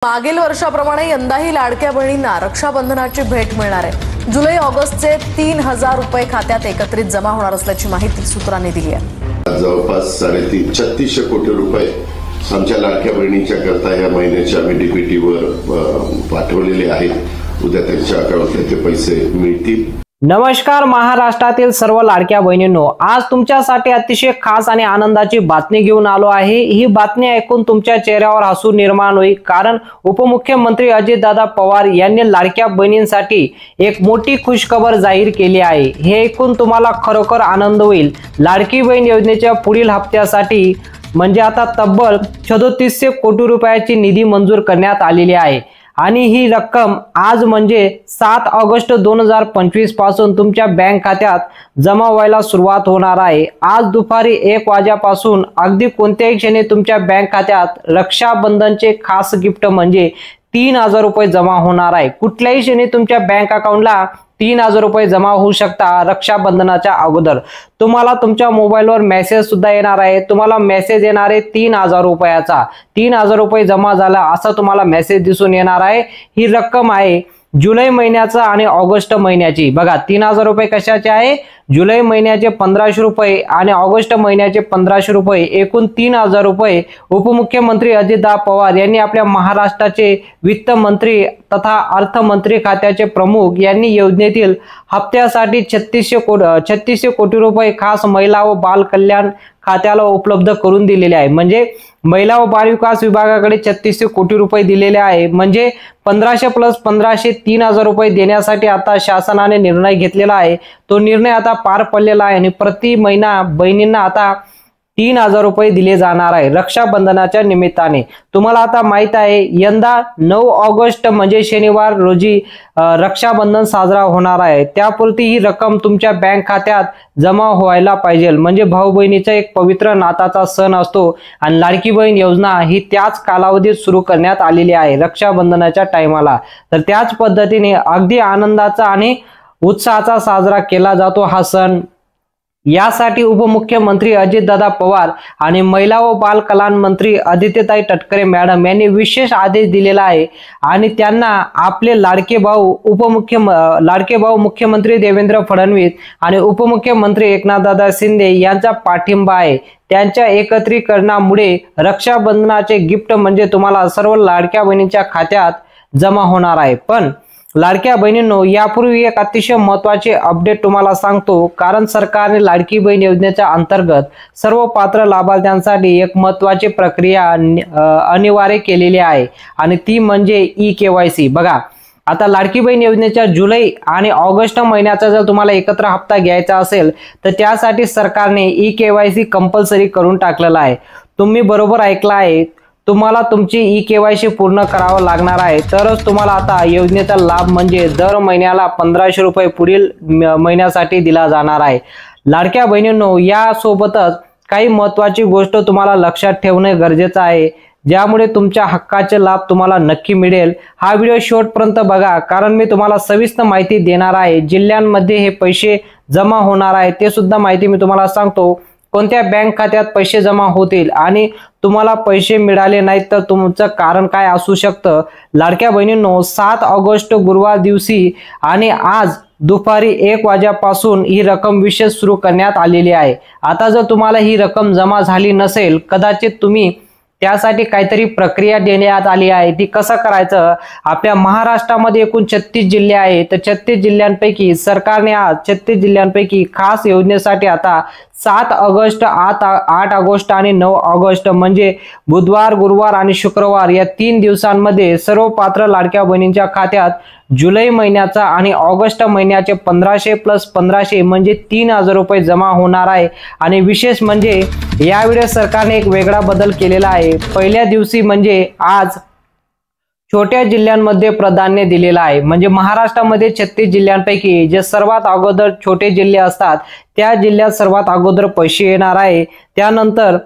मागील वर्षाप्रमाणे यंदाही लाडक्या बहिणींना रक्षाबंधनाची भेट मिळणार आहे। जुलै ऑगस्टचे 3000 रुपये खात्यात एकत्रित जमा होणार असल्याची माहिती सूत्रांनी दिली आहे। जवळपास 3600 कोटी रुपये आमच्या लाडक्या बहिणींच्या करता या महिन्याचे आम्ही डीबीटीवर पाठवलेले आहेत। उद्या त्यांच्या अकाउंटला ते पैसे मिळतील। नमस्कार, महाराष्ट्रातील सर्व लाडक्या बहिणींनो, आज तुमच्यासाठी अतिशय खास आणि आनंदाची बातमी घेऊन आलो आहे। ही बातमी ऐकून तुमच्या चेहऱ्यावर हसू निर्माण होईल, कारण उपमुख्यमंत्री अजितदादा पवार यांनी लाडक्या बहिणींसाठी एक मोठी खुशखबर जाहीर केली आहे। हे ऐकून तुम्हाला खरोखर आनंद होईल। लाडकी बहीण योजनेच्या पुढील हप्त्यासाठी म्हणजे आता तब्बल 3700 कोटी रुपयाची निधी मंजूर करण्यात आलेली आहे आणि ही रक्कम आज म्हणजे 7 ऑगस्ट 2025 पासून तुमच्या बँक खात्यात जमा व्हायला सुरुवात होणार आहे। आज दुपारी 1 वाजल्यापासून अगदी कोणत्याही क्षणी तुमच्या बँक खात्यात रक्षाबंधनचे खास गिफ्ट म्हणजे 3000 रुपये जमा होणार आहे। कुठल्याही क्षणी तुमच्या बँक अकाउंटला 3000 रुपये जमा होऊ शकता। रक्षाबंधनाच्या अगोदर तुम्हाला तुमच्या मोबाईलवर मेसेज सुद्धा येणार आहे। तुम्हाला मेसेज येणार आहे 3000 रुपयाचा, 3000 रुपये जमा झाला असा तुम्हाला मेसेज दिसून येणार आहे। ही रक्कम आहे जुलै महिन्याचा आणि ऑगस्ट महिन्याची। बघा, 3000 रुपये कशाचे आहे? जुलै महिन्याचे 1500 रुपये आणि ऑगस्ट महिन्याचे 1500 रुपये, एकूण 3000 रुपये उपमुख्यमंत्री अजितदादा पवार यांनी आपल्या महाराष्ट्राचे वित्त मंत्री तथा अर्थमंत्री खात्याचे प्रमुख यांनी योजनेतील हप्त्यासाठी 3600 कोटी रुपये खास महिला व बाल कल्याण खात्याला उपलब्ध करून दिलेले आहे। म्हणजे महिला व बाल विकास विभागाकडे 3600 कोटी रुपये दिलेले आहे। म्हणजे 1500 + 1500 3000 रुपये देण्यासाठी आता शासनाने निर्णय घेतलेला आहे। तो निर्णय आता पार पडलेला आहे आणि प्रति महिना बहिणींना आता 3000 रुपये दिले जाणार आहे रक्षाबंधनाच्या निमित्ताने। तुम्हाला आता माहित आहे, यंदा 9 ऑगस्ट म्हणजे शनिवार रोजी रक्षाबंधन साजरा होणार आहे। त्यापुरती ही रक्कम तुमच्या बँक खात्यात जमा व्हायला पाहिजे। म्हणजे भाऊ बहिणीचा एक पवित्र नाताचा सण असतो आणि लाडकी बहीण योजना ही त्याच कालावधीत सुरू करण्यात आलेली आहे रक्षाबंधनाच्या टायमाला। तर त्याच पद्धतीने अगदी आनंदाचा आणि उत्साहाचा साजरा केला जातो हा सण। यासाठी उपमुख्यमंत्री अजितदादा पवार आणि महिला व बाल कल्याण मंत्री आदित्यताई तटकरे मॅडम यांनी विशेष आदेश दिलेला आहे आणि त्यांना आपले लाडके भाऊ मुख्यमंत्री देवेंद्र फडणवीस आणि उपमुख्यमंत्री एकनाथदादा शिंदे यांचा पाठिंबा आहे। त्यांच्या एकत्रीकरणामुळे रक्षाबंधनाचे गिफ्ट म्हणजे तुम्हाला सर्व लाडक्या बहिणींच्या खात्यात जमा होणार आहे। पण लाडक्या बहिणींनो, यापूर्वी एक अतिशय महत्त्वाचे अपडेट तुम्हाला सांगतो, कारण सरकारने लाडकी बहीण योजनेच्या अंतर्गत सर्व पात्र लाभार्थ्यांसाठी एक महत्त्वाची प्रक्रिया अनिवार्य केलेली आहे आणि ती म्हणजे ई-केवायसी। बघा, आता लाडकी बहीण योजनेच्या जुलै आणि ऑगस्ट महिन्याचा जर तुम्हाला एकत्र हप्ता घ्यायचा असेल तर त्यासाठी सरकारने ई-केवायसी कंपल्सरी करून टाकलेला आहे। तुम्ही बरोबर ऐकला आहे, तुम्हाला तुमची ई-केवायसी पूर्ण करावं लागणार आहे, तरच तुम्हाला आता योजनेचा लाभ म्हणजे दर महिन्याला 1500 रुपये पुढील महिन्यासाठी दिला जाणार आहे। लाडक्या बहिणींनो, यासोबतच काही महत्त्वाची गोष्ट तुम्हाला लक्षात ठेवणे गरजेचं आहे, ज्यामुळे तुमच्या हक्काचे लाभ तुम्हाला नक्की मिळेल। हा व्हिडिओ शेवटपर्यंत बघा, कारण मी तुम्हाला सविस्तर माहिती देणार आहे। जिल्ह्यांमध्ये हे पैसे जमा होणार आहे ते सुद्धा माहिती मी तुम्हाला सांगतो। कोणत्या बँक खात्यात पैसे जमा होतील आणि तुम्हाला पैसे मिळाले नाहीत तर तुमचं कारण काय असू शकतं। लाडक्या बहिणींनो, 7 ऑगस्ट गुरुवार दिवशी आणि आज दुपारी 1 वाजल्यापासून ही रक्कम विशेष सुरू करण्यात आलेली आहे। आता जर तुम्हाला ही रक्कम जमा झाली नसेल, कदाचित तुम्ही त्यासाठी काहीतरी प्रक्रिया देण्यात आली आहे। ती कसं करायचं? आपल्या महाराष्ट्रामध्ये एकूण 36 जिल्हे आहेत, तर 36 जिल्ह्यांपैकी सरकारने आज 36 जिल्ह्यांपैकी खास योजनेसाठी आता 7 ऑगस्ट, 8 ऑगस्ट आणि 9 ऑगस्ट म्हणजे बुधवार, गुरुवार आणि शुक्रवार या 3 दिवसांमध्ये सर्व पात्र लाडक्या बहिणींच्या खात्यात जुलै महिन्याचा आणि ऑगस्ट महिन्याचे 1500 + 1500 म्हणजे 3000 रुपये जमा होणार आहे। आणि विशेष म्हणजे यावेळी सरकारने एक वेगळा बदल केलेला आहे। पहिल्या दिवशी म्हणजे आज छोट्या जिल्ह्यांमध्ये प्राधान्य दिलेला आहे। म्हणजे महाराष्ट्रामध्ये 36 जिल्ह्यांपैकी जे सर्वात अगोदर छोटे जिल्हे असतात त्या जिल्ह्यात सर्वात अगोदर पैसे येणार आहे। त्यानंतर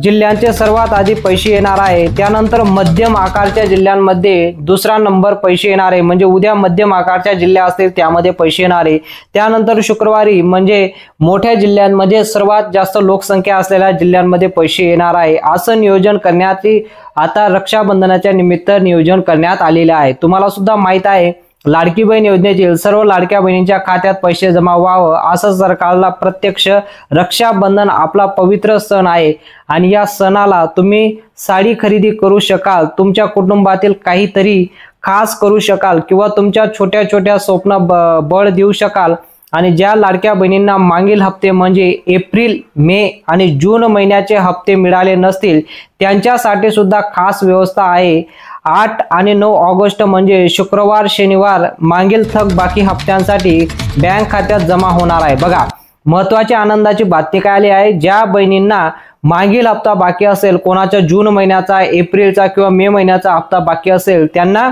जिल्ह्यांचे सर्वात आधी पैसे येणार आहे. त्यानंतर मध्यम आकारच्या जिल्ह्यांमध्ये दुसरा नंबर पैसे येणार आहे. म्हणजे उद्या मध्यम आकारच्या जिल्हे असतील त्यामध्ये पैसे येणार आहे. त्यानंतर शुक्रवारी म्हणजे मोठ्या जिल्ह्यांमध्ये सर्वात जास्त लोकसंख्या असलेल्या जिल्ह्यांमध्ये पैसे येणार आहे. असं नियोजन करण्याची आता रक्षाबंधनाच्या निमित्त नियोजन करण्यात आलेले आहे. तुम्हाला सुद्धा माहित आहे लाडकी बहीण योजनेतील सर्व लाडक्या बहिणींच्या खात्यात पैसे जमा व्हावं असं सरकारला प्रत्यक्ष रक्षाबंधन आपला पवित्र सण आहे आणि या सणाला तुम्ही साडी खरेदी करू शकाल, तुमच्या कुटुंबातील काहीतरी खास करू शकाल किंवा तुमच्या छोट्या छोट्या स्वप्न बळ देऊ शकाल. आणि ज्या लाडक्या बहिणींना मागील हप्ते म्हणजे एप्रिल, मे आणि जून महिन्याचे हप्ते मिळाले नसतील त्यांच्यासाठी सुद्धा खास व्यवस्था आहे. 8 आणि 9 ऑगस्ट म्हणजे शुक्रवार शनिवार मागील थकबाकी हप्त्यांसाठी बँक खात्यात जमा होणार आहे. बघा महत्वाची आनंदाची बातमी काय आली आहे, ज्या बहिणींना मागील हप्ता बाकी असेल, कोणाचा जून महिन्याचा, एप्रिलचा किंवा मे महिन्याचा हप्ता बाकी असेल त्यांना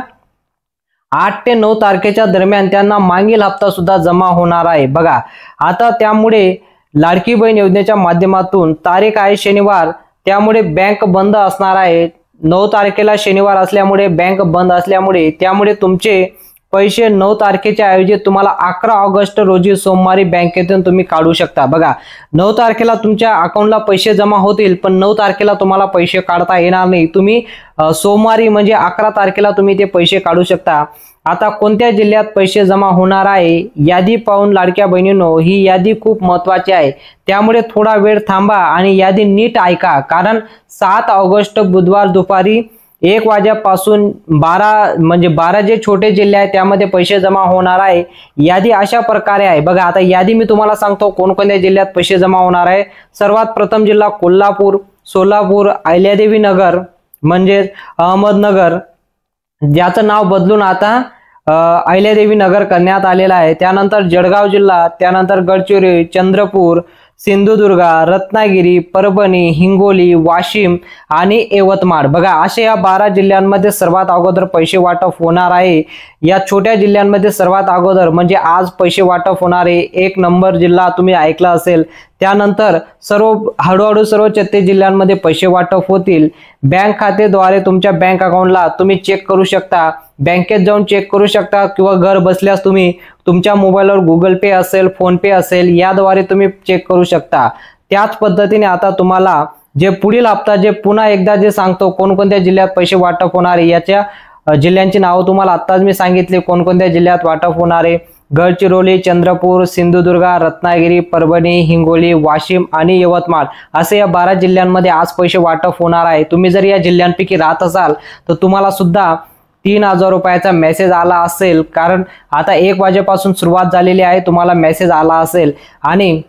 8 ते 9 तारखेच्या दरम्यान त्यांना मागील हप्ता सुद्धा जमा होणार आहे. बघा आता त्यामुळे लाडकी बहीण योजनेच्या माध्यमातून तारीख आहे शनिवार, त्यामुळे बँक बंद असणार आहे. 9 तारखेला शनिवार असल्यामुळे बँक बंद असल्यामुळे त्यामुळे तुमचे पैसे 9 तारखेच्या ऐवजी तुम्हाला 11 ऑगस्ट रोजी सोमवारी बँकेतून तुम्ही काढू शकता. बघा 9 तारखेला तुमच्या अकाउंटला पैसे जमा होतील पण 9 तारखेला तुम्हाला पैसे काढता येणार नाही. तुम्ही सोमवारी म्हणजे 11 तारखेला तुम्ही ते पैसे काढू शकता. आता कोणत्या जिल्ह्यात पैसे जमा होणार आहे यादी पाहून लाडक्या बहिणींनो, ही यादी खूप महत्वाची आहे, त्यामुळे थोडा वेळ थांबा आणि यादी नीट ऐका. कारण 7 ऑगस्ट बुधवार दुपारी 1 वाजेपासून 12 जे छोटे जिल्हे आहेत त्यामध्ये पैसे जमा होणार आहे. यादी अशा प्रकारे आहे. बघा आता यादी मी तुम्हाला सांगतो कोणकोणत्या जिल्ह्यात पैसे जमा होणार आहे. सर्वात प्रथम जिल्हा कोल्हापूर, सोलापूर, अहिल्यादेवी नगर म्हणजे अहमदनगर, ज्याचं नाव बदलून आता अहिल्यादेवी नगर करण्यात आलेलं आहे. त्यानंतर जळगाव जिल्हा, त्यानंतर गडचिरोली, चंद्रपूर, सिंधुदुर्ग, रत्नागिरी, परभणी, हिंगोली, वाशिम आणि यवतमाळ. बघा असे या 12 जिल्ह्यांमध्ये सर्वात अगोदर पैसे वाटप होणार आहे. या छोट्या जिल्ह्यांमध्ये सर्वात अगोदर म्हणजे आज पैसे वाटप होणार आहे. 1 नंबर जिल्हा तुम्ही ऐकला असेल. त्यानंतर हळूहळू सर्व 36 जिल्ह्यांमध्ये पैसे वाटप होतील. बँक खातेद्वारे तुमच्या बँक अकाउंटला तुम्ही चेक करू शकता, बँकेत जाऊन चेक करू शकता किंवा घर बसल्यास तुम्ही तुमच्या मोबाईलवर गुगल पे असेल, फोन पे असेल याद्वारे तुम्ही चेक करू शकता. त्याच पद्धतीने आता तुम्हाला जे पुढील हप्ता जे पुन्हा एकदा जे सांगतो कोणकोणत्या जिल्ह्यात पैसे वाटप होणार आहे याच्या जिल्ह्यांची नावं तुम्हाला आत्ताच मी सांगितले कोणकोणत्या जिल्ह्यात वाटप होणार आहे. गडचिरोली, चंद्रपूर, सिंधुदुर्ग, रत्नागिरी, परभणी, हिंगोली, वाशिम आणि यवतमाळ असे या 12 जिल्ह्यांमध्ये आज पैसे वाटप होणार आहे. तुम्ही जर या जिल्ह्यांपैकी राहत असाल तर तुम्हाला सुद्धा 3000 रुपयाचा मेसेज आला असेल. कारण आता 1 वाजेपासून सुरुवात झालेली आहे, तुम्हाला मेसेज आला असेल आणि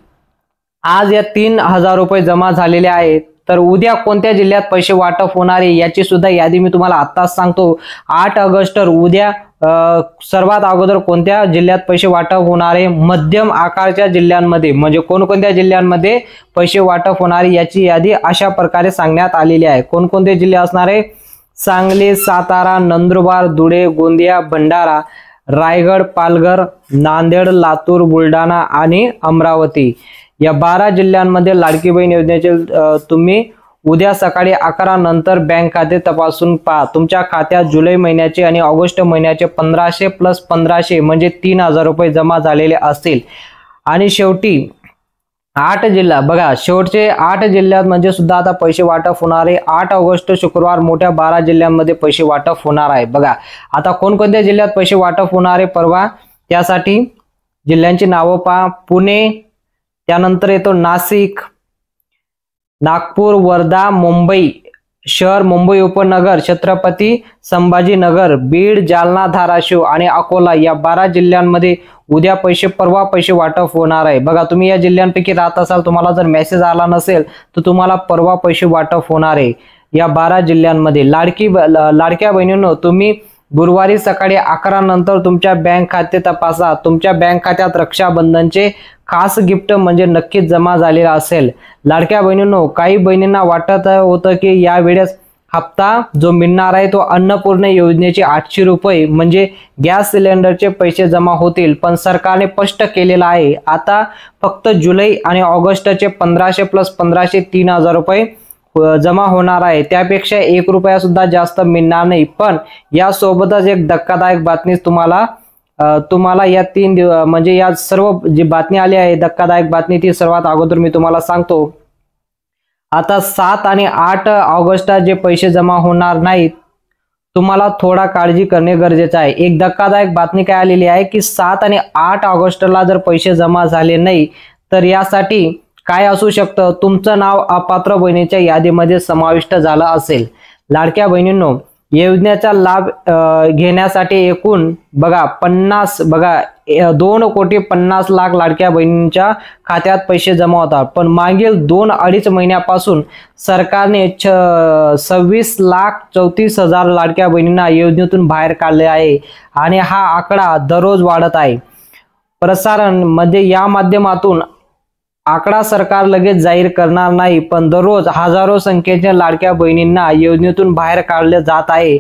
आज या 3000 रुपये जमा झालेले आहेत. तर उद्या कोणत्या जिल्ह्यात पैसे वाटप होणार आहे याची सुद्धा यादी मी तुम्हाला आत्ताच सांगतो. 8 ऑगस्ट उद्या सर्वात अगोदर कोणत्या जिल्ह्यात पैसे वाटप होणार आहे, मध्यम आकारच्या जिल्ह्यांमध्ये म्हणजे कोणकोणत्या जिल्ह्यांमध्ये पैसे वाटप होणार आहे याची यादी अशा प्रकारे सांगण्यात आलेली आहे. कोणकोणते जिल्हे असणार आहे, सांगली, सातारा, नंदुरबार, धुळे, गोंदिया, भंडारा, रायगड, पालघर, नांदेड, लातूर, बुलढाणा आणि अमरावती या 12 जिल्ह्यांमध्ये लाडकी बहीण योजनेचे तुम्ही उद्या सकाळी 11 नंतर बँक खाते तपासून पहा. तुमच्या खात्यात जुलै महिन्याचे आणि ऑगस्ट महिन्याचे 1500 + 1500 म्हणजे 3000 रुपये जमा झालेले असतील. आणि शेवटी 8 जिल्हा बघा, शेवटचे 8 जिल्ह्यात म्हणजे सुद्धा आता पैसे वाटप होणार आहे. 8 ऑगस्ट शुक्रवार मोठ्या 12 जिल्ह्यांमध्ये पैसे वाटप होणार आहे. बघा आता कोणकोणत्या जिल्ह्यात पैसे वाटप होणार आहे परवा, त्यासाठी जिल्ह्यांची नावं पहा. पुणे, त्यानंतर येतो नाशिक, नागपूर, वर्धा, मुंबई शहर, मुंबई उपनगर, छत्रपती संभाजीनगर, बीड, जालना, धाराशिव आणि अकोला या 12 जिल्ह्यांमध्ये उद्या परवा पैसे वाटप होणार आहे. बघा तुम्ही या जिल्ह्यांपैकी राहत असाल, तुम्हाला जर मेसेज आला नसेल तर तुम्हाला परवा पैसे वाटप होणार आहे या 12 जिल्ह्यांमध्ये. लाडक्या बहिणींनो, तुम्ही गुरुवारी सकाळी 11 नंतर तुमच्या बँक खाते तपासा. तुमच्या बँक खात्यात रक्षाबंधनचे खास गिफ्ट म्हणजे नक्कीच जमा झालेला असेल. लाडक्या बहिणींनो, काही बहिणींना वाटत होतं की या वेळेस हप्ता जो मिळणार आहे तो अन्नपूर्ण योजनेचे 800 रुपये म्हणजे गॅस सिलेंडरचे पैसे जमा होतील, पण सरकारने स्पष्ट केलेलं आहे आता फक्त जुलै आणि ऑगस्टचे 1500 + 1500 3000 रुपये जमा होणार आहे त्यापेक्षा 1 रुपया सुद्धा जास्त मिळणार नाही। पण यासोबतच एक धक्कादायक बातमी तुम्हाला या 3 म्हणजे या सर्व जी बातमी आली आहे धक्कादायक बातमी ती सर्वात अगोदर मी तुम्हाला सांगतो। आता 7 आणि 8 ऑगस्टला जे पैसे जमा होणार नाहीत तुम्हाला थोडा काळजी करणे गरजेचे आहे। एक धक्कादायक बातमी काय आलेली आहे की 7 आणि 8 ऑगस्टला जर पैसे जमा झाले नाही तर यासाठी काय असू शकतं, तुमचं नाव अपात्र बहिणीच्या यादीमध्ये समाविष्ट झालं असेल। लाडक्या बहिणींनो, योजनेचा लाभ घेण्यासाठी एकूण 2,50,00,000 लाडक्या बहिणींच्या खात्यात पैसे जमा होतात। पण मागील 2-2.5 महिन्यापासून सरकारने 26,34,000 लाडक्या बहिणींना योजनेतून बाहेर काढले आहे आणि हा आकडा दररोज वाढत आहे। प्रसारण मध्ये या माध्यमातून आकडा सरकार लगेच जाहीर करणार नाही, पण दररोज हजारो संख्येच्या लाडक्या बहिणींना योजनेतून बाहेर काढले जात आहे।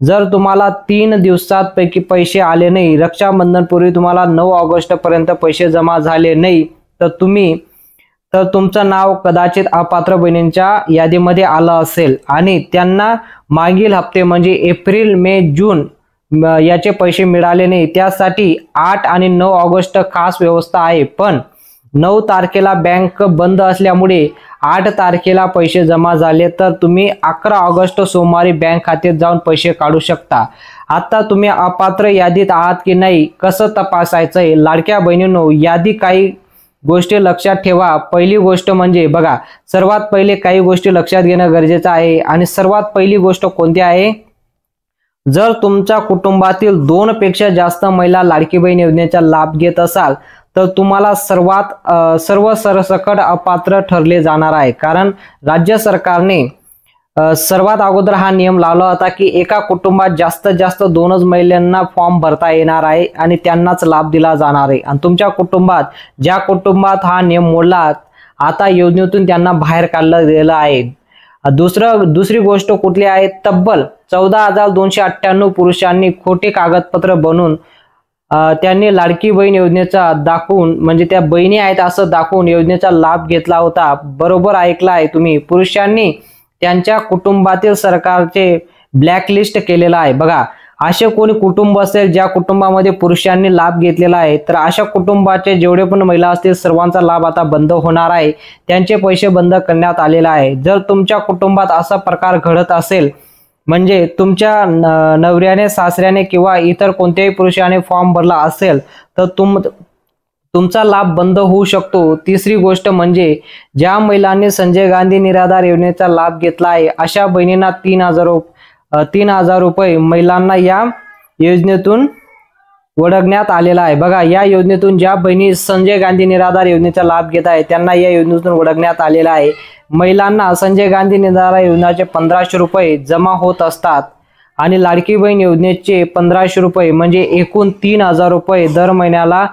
जर तुम्हाला 3 दिवसात पैकी पैसे आले नाही, रक्षाबंधन पूर्वी तुम्हाला 9 ऑगस्ट पर्यंत पैसे जमा झाले नाही तर तुमचं नाव कदाचित अपात्र बहिणींच्या यादीमध्ये आलं असेल आणि त्यांना मागील हप्ते म्हणजे एप्रिल, मे, जून याचे पैसे मिळाले नाही। त्यासाठी 8 आणि 9 ऑगस्ट खास व्यवस्था आहे। पण 9 तारखेला बँक बंद असल्यामुळे 8 तारखेला पैसे जमा झाले तर तुम्ही 11 ऑगस्ट सोमवारी बँक खात्यात जाऊन पैसे काढू शकता। आता तुम्ही अपात्र यादीत आहात की नाही कसं तपासायचंय? लाडक्या बहिणींनो, यादी काही गोष्टी लक्षात ठेवा। पहिली गोष्ट म्हणजे बघा, सर्वात पहिले काही गोष्टी लक्षात घेणं गरजेचं आहे आणि सर्वात पहिली गोष्ट कोणती आहे? जर तुमच्या कुटुंबातील 2 पेक्षा जास्त महिला लाडकी बहीण योजनेचा लाभ घेत असाल तर तुम्हाला सर्व सरसकट अपात्र ठरले जाणार आहे। कारण राज्य सरकारने सर्वात अगोदर हा नियम लावला होता की एका कुटुंबात जास्तीत जास्त 2च महिलांना फॉर्म भरता येणार आहे आणि त्यांनाच लाभ दिला जाणार आहे। आणि तुमच्या कुटुंबात ज्या कुटुंबात हा नियम मोडला आता योजनेतून त्यांना बाहेर काढलं गेलं आहे। दुसरी गोष्ट कुठली आहे? तब्बल 14,298 पुरुषांनी खोटे कागदपत्र बनवून त्यांनी लाडकी बहीण योजनेचा दाखवून म्हणजे त्या बहिणी आहेत असं दाखवून योजनेचा लाभ घेतला होता। बरोबर ऐकला आहे तुम्ही। पुरुषांनी त्यांच्या कुटुंबातील सरकारचे ब्लॅकलिस्ट केलेला आहे। बघा, असे कोणी कुटुंब असेल ज्या कुटुंबामध्ये पुरुषांनी लाभ घेतलेला आहे तर अशा कुटुंबाचे जेवढे पण महिला असतील सर्वांचा लाभ आता बंद होणार आहे, त्यांचे पैसे बंद करण्यात आलेले आहे। जर तुमच्या कुटुंबात असा प्रकार घडत असेल म्हणजे तुमच्या नवऱ्याने, सासऱ्याने किंवा इतर कोणत्याही पुरुषाने फॉर्म भरला असेल तर तुमचा लाभ बंद होऊ शकतो। तिसरी गोष्ट म्हणजे ज्या महिलांनी संजय गांधी निराधार योजनेचा लाभ घेतला आहे अशा बहिणींना 3,000 रुपये महिलांना या योजनेतून वळगण्यात आलेला आहे। बघा, या योजनेतून ज्या बहिणी संजय गांधी निराधार योजनेचा लाभ घेत आहे त्यांना या योजनेतून वळगण्यात आलेला आहे। महिलांना संजय गांधी निराधार योजनेचे 1,500 रुपये जमा होत असतात आणि लाडकी बहीण योजनेचे 1,500 रुपये म्हणजे एकूण 3,000 रुपये दर महिन्याला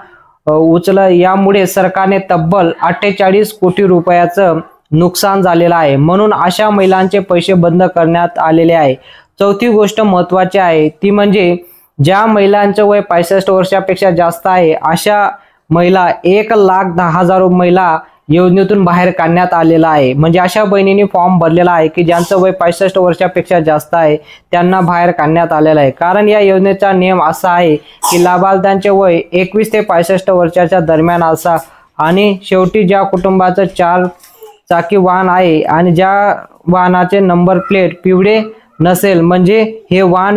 यामुळे सरकारने तब्बल 48 कोटी रुपयाचं नुकसान झालेलं आहे। म्हणून अशा महिलांचे पैसे बंद करण्यात आलेले आहे। चौथी गोष्ट महत्त्वाची आहे ती म्हणजे ज्या महिलांचं वय 65 वर्षापेक्षा जास्त आहे अशा महिला 1,10,000 महिला योजनेतून बाहेर काढण्यात आलेला आहे। म्हणजे अशा बहिणींनी फॉर्म भरलेला आहे की ज्यांचं वय 65 वर्षापेक्षा जास्त आहे त्यांना बाहेर काढण्यात आलेलं आहे। कारण या योजनेचा नियम असा आहे की लाभार्थ्यांचे वय 21 ते 65 वर्षाच्या दरम्यान असा आणि शेवटी ज्या कुटुंबाचं 4 चाकी वाहन आहे आणि ज्या वाहनाचे नंबर प्लेट पिवळे नसेल म्हणजे हे वाहन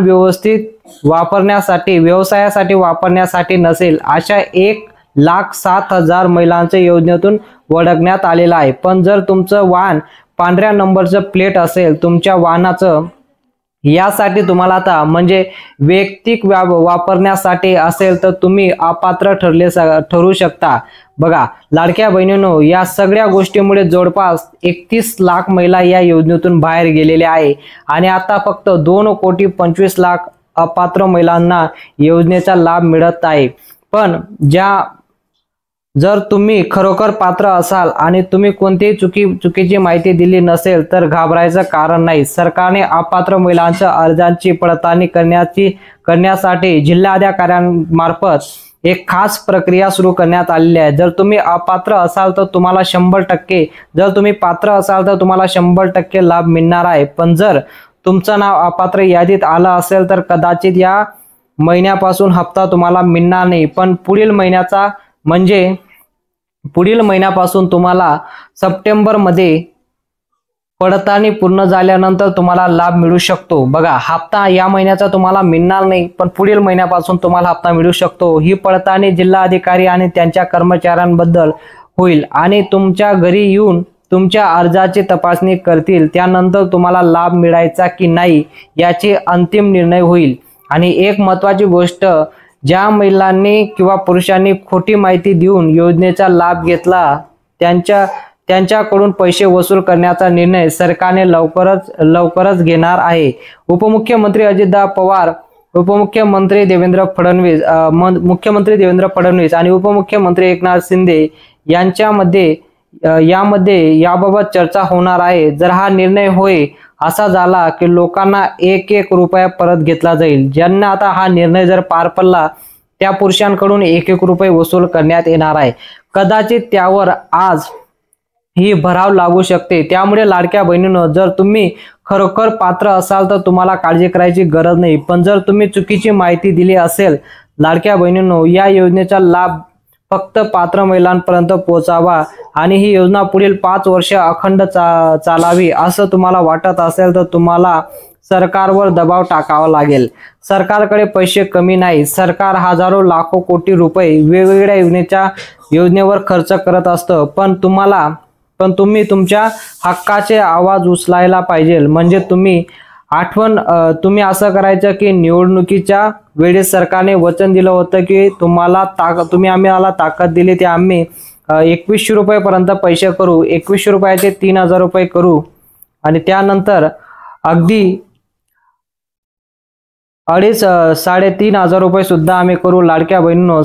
व्यवसायासाठी वापरण्यासाठी नसेल अशा 1,07,000 महिलांच्या योजनेतून वळगण्यात आलेला आहे। पण जर तुमचं वाहन पांढऱ्या नंबरचं प्लेट असेल तुमच्या वाहनाचं यासाठी तुम्हाला आता म्हणजे वैयक्तिक वापरण्यासाठी असेल तर तुम्ही अपात्र ठरू शकता। बघा लाडक्या बहिणींनो, या सगळ्या गोष्टीमुळे जवळपास 31 लाख महिला या योजनेतून बाहेर गेलेल्या आहे आणि आता फक्त 2,25,00,000 अपात्र महिलांना योजनेचा लाभ मिळत आहे। पण जर तुम्ही खरोखर पात्र असाल आणि तुम्ही कोणतीही चुकीची माहिती दिली नसेल तर घाबरायचं कारण नाही। सरकारने अपात्र महिलांच्या अर्जांची पडताळणी करण्यासाठी जिल्हाधिकाऱ्यांमार्फत एक खास प्रक्रिया सुरू करण्यात आलेली आहे। जर तुम्ही अपात्र असाल तर तुम्हाला 100%, जर तुम्ही पात्र असाल तर तुम्हाला 100% लाभ मिळणार आहे। पण जर तुमचं नाव अपात्र यादीत आलं असेल तर कदाचित या महिन्यापासून हप्ता तुम्हाला मिळणार नाही, पण पुढील महिन्याचा म्हणजे पुढील महिन्यापासून तुम्हाला सप्टेंबरमध्ये पडताळणी पूर्ण झाल्यानंतर तुम्हाला लाभ मिळू शकतो। बघा, हप्ता या महिन्याचा तुम्हाला मिळणार नाही, पण पुढील महिन्यापासून तुम्हाला हप्ता मिळू शकतो। ही पडताळणी जिल्हा अधिकारी आणि त्यांच्या कर्मचाऱ्यांबद्दल होईल आणि तुमच्या घरी येऊन तुमच्या अर्जाची तपासणी करतील। त्यानंतर तुम्हाला लाभ मिळायचा की नाही याचे अंतिम निर्णय होईल। आणि एक महत्त्वाची गोष्ट, ज्या महिलांनी किंवा पुरुषांनी खोटी माहिती देऊन योजनेचा लाभ घेतला त्यांच्याकडून पैसे वसूल करण्याचा निर्णय सरकारने लवकरच घेणार आहे। उपमुख्यमंत्री अजितदादा पवार, उपमुख्यमंत्री देवेंद्र फडणवीस, मुख्यमंत्री देवेंद्र फडणवीस आणि उपमुख्यमंत्री एकनाथ शिंदे यांच्यामध्ये याबाबत चर्चा होणार आहे। जर हा निर्णय होय असा झाला की लोकांना 1-1 रुपया परत घेतला जाईल। ज्यांना आता हा निर्णय जर पार पडला त्या पुरुषांकडून 1-1 रुपये वसूल करण्यात येणार आहे। कदाचित त्यावर आज ही भराव लागू शकते। त्यामुळे लाडक्या बहिणींनो, जर तुम्ही खरोखर पात्र असाल तर तुम्हाला काळजी करायची गरज नाही, पण जर तुम्ही चुकीची माहिती दिली असेल, लाडक्या बहिणींनो, या योजनेचा लाभ फक्त पात्र महिलांपर्यंत पोहोचावा आणि ही योजना पुढील 5 वर्ष अखंड चालावी असं तुम्हाला वाटत असेल तर तुम्हाला सरकारवर दबाव टाकावा लागेल। सरकारकडे पैसे कमी नाही, सरकार हजारो लाखो कोटी रुपये वेगवेगळ्या योजनेवर खर्च करत असतं, पण तुम्ही तुमच्या हक्काचे आवाज उचलायला पाहिजे। म्हणजे तुम्ही असं करायचं की निवडणुकीच्या वेळेस सरकारने वचन दिलं होतं की तुम्ही आम्हाला ताकद दिली, ते आम्ही 2100 रुपयेपर्यंत पैसे करू, 2100 रुपयाचे 3000 रुपये करू आणि त्यानंतर अगदी 2,500-3,500 रुपये सुद्धा आम्ही करू। लाडक्या बहिणींनो,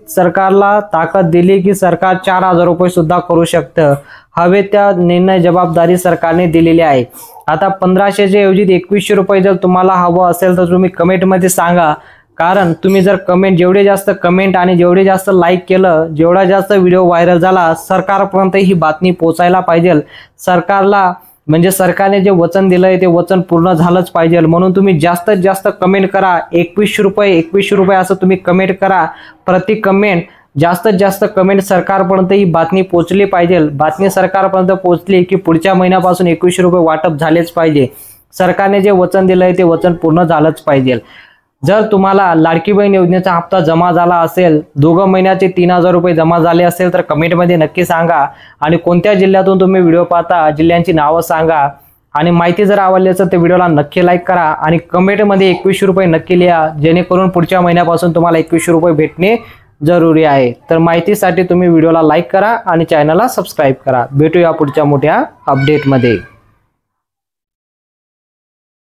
सरकारला ताकद दिली की सरकार 4,000 रुपये सुद्धा करू शकतं। हवे त्या निर्णय जबाबदारी सरकारने दिलेली आहे। आता 1500च्या ऐवजी 2100 रुपये जर तुम्हाला हवं असेल तर तुम्ही कमेंटमध्ये सांगा, कारण तुम्ही जर जेवढे जास्त कमेंट आणि जेवढे जास्त लाईक केलं, जेवढा जास्त व्हिडिओ व्हायरल झाला, सरकारपर्यंत ही बातमी पोहोचायला पाहिजे। सरकारने जे वचन दिलंय ते वचन पूर्ण झालंच पाहिजे। म्हणून तुम्ही जास्तीत जास्त कमेंट करा, 2100 रुपये असं तुम्ही कमेंट करा। प्रति कमेंट जास्तीत जास्त कमेंट सरकारपर्यंत ही बातमी पोहोचली पाहिजे। बातमी सरकारपर्यंत पोहोचली की पुढच्या महिन्यापासून 2100 रुपये वाटप झालेच पाहिजे। सरकारने जे वचन दिलंय ते वचन पूर्ण झालंच पाहिजे। जर तुम्हाला लाडकी बहीण योजनेचा हप्ता जमा झाला असेल, 2 महिन्याचे 3000 रुपये जमा झाले असेल तर कमेंटमध्ये नक्की सांगा। आणि कोणत्या जिल्ह्यातून तुम्ही व्हिडिओ पाहता, जिल्ह्यांची नावं सांगा। आणि माहिती जर आवडली असेल तर व्हिडिओला नक्की लाईक करा आणि कमेंटमध्ये 2100 रुपये नक्की लिहा, जेणेकरून पुढच्या महिन्यापासून तुम्हाला 2100 रुपये भेटणे जरुरी आहे। तर माहितीसाठी तुम्ही व्हिडिओला लाईक करा आणि चॅनलला सबस्क्राईब करा। भेटूया पुढच्या मोठ्या अपडेटमध्ये।